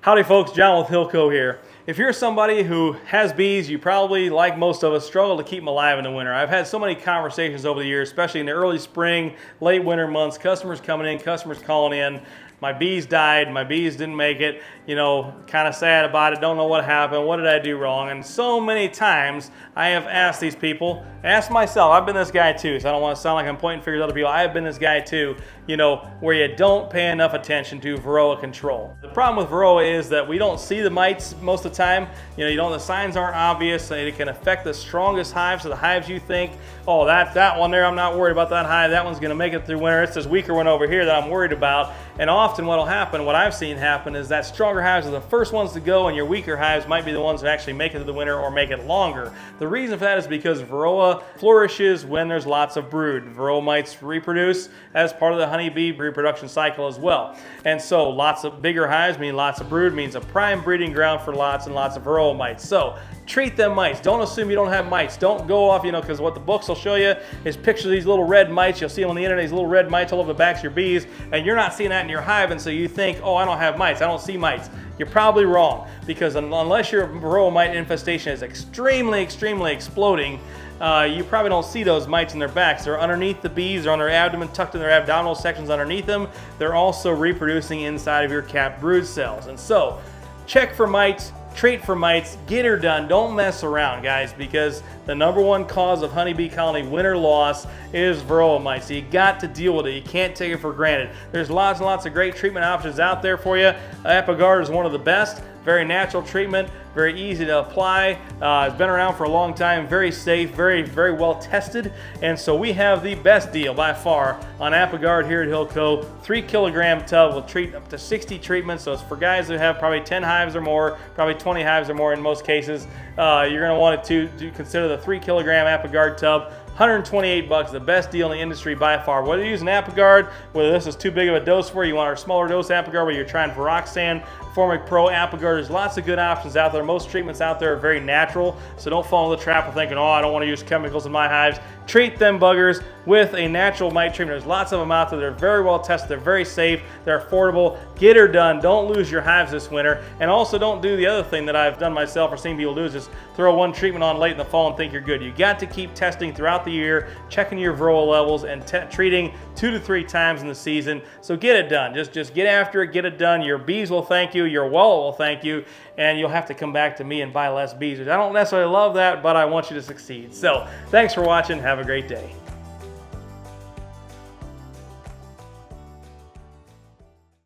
Howdy folks, John with HillCo here. If you're somebody who has bees, you probably, like most of us, struggle to keep them alive in the winter. I've had so many conversations over the years, especially in the early spring, late winter months, customers coming in, customers calling in. My bees died, my bees didn't make it, you know, kind of sad about it, don't know what happened, what did I do wrong? And so many times I have asked these people, asked myself, I've been this guy too, so I don't want to sound like I'm pointing fingers at other people, I have been this guy too, you know, where you don't pay enough attention to Varroa control. The problem with Varroa is that we don't see the mites most of the time, you know, the signs aren't obvious, and it can affect the strongest hives, so the hives you think, oh, that one there, I'm not worried about that hive, that one's going to make it through winter, it's this weaker one over here that I'm worried about. And often what will happen, what I've seen happen, is that stronger hives are the first ones to go, and your weaker hives might be the ones that actually make it through the winter or make it longer. The reason for that is because Varroa flourishes when there's lots of brood. Varroa mites reproduce as part of the honeybee reproduction cycle as well. And so lots of bigger hives mean lots of brood, means a prime breeding ground for lots and lots of Varroa mites. So treat them mites. Don't assume you don't have mites. Don't go off, you know, because what the books will show you is pictures of these little red mites. You'll see them on the internet, these little red mites all over the backs of your bees, and you're not seeing that in your hive, and so you think, oh, I don't have mites, I don't see mites. You're probably wrong, because unless your Varroa mite infestation is extremely exploding, you probably don't see those mites in their backs. They're underneath the bees, they're on their abdomen, tucked in their abdominal sections underneath them. They're also reproducing inside of your capped brood cells. And so, check for mites, treat for mites, get her done. Don't mess around, guys, because the #1 cause of honeybee colony winter loss is Varroa mites. So you got to deal with it. You can't take it for granted. There's lots and lots of great treatment options out there for you. Apiguard is one of the best. Very natural treatment, very easy to apply. It's been around for a long time, very safe, very well tested. And so we have the best deal by far on Apiguard here at HillCo. 3-kilogram tub will treat up to 60 treatments. So it's for guys who have probably 10 hives or more, probably 20 hives or more in most cases. You're gonna want to consider the 3-kilogram Apiguard tub. 128 bucks, the best deal in the industry by far. Whether you're using Apiguard, whether this is too big of a dose for you want our smaller dose Apiguard, whether you're trying Varroxan, Formic Pro, Apiguard, there's lots of good options out there. Most treatments out there are very natural, so don't fall in the trap of thinking, oh, I don't want to use chemicals in my hives. Treat them buggers with a natural mite treatment. There's lots of them out there. They're very well tested. They're very safe. They're affordable. Get her done. Don't lose your hives this winter. And also don't do the other thing that I've done myself or seen people do, is just throw one treatment on late in the fall and think you're good. You got to keep testing throughout the year, checking your Varroa levels, and treating 2 to 3 times in the season. So get it done. Just get after it. Get it done. Your bees will thank you. Your wallet will thank you. And you'll have to come back to me and buy less bees. I don't necessarily love that, but I want you to succeed. So thanks for watching. Have a great day.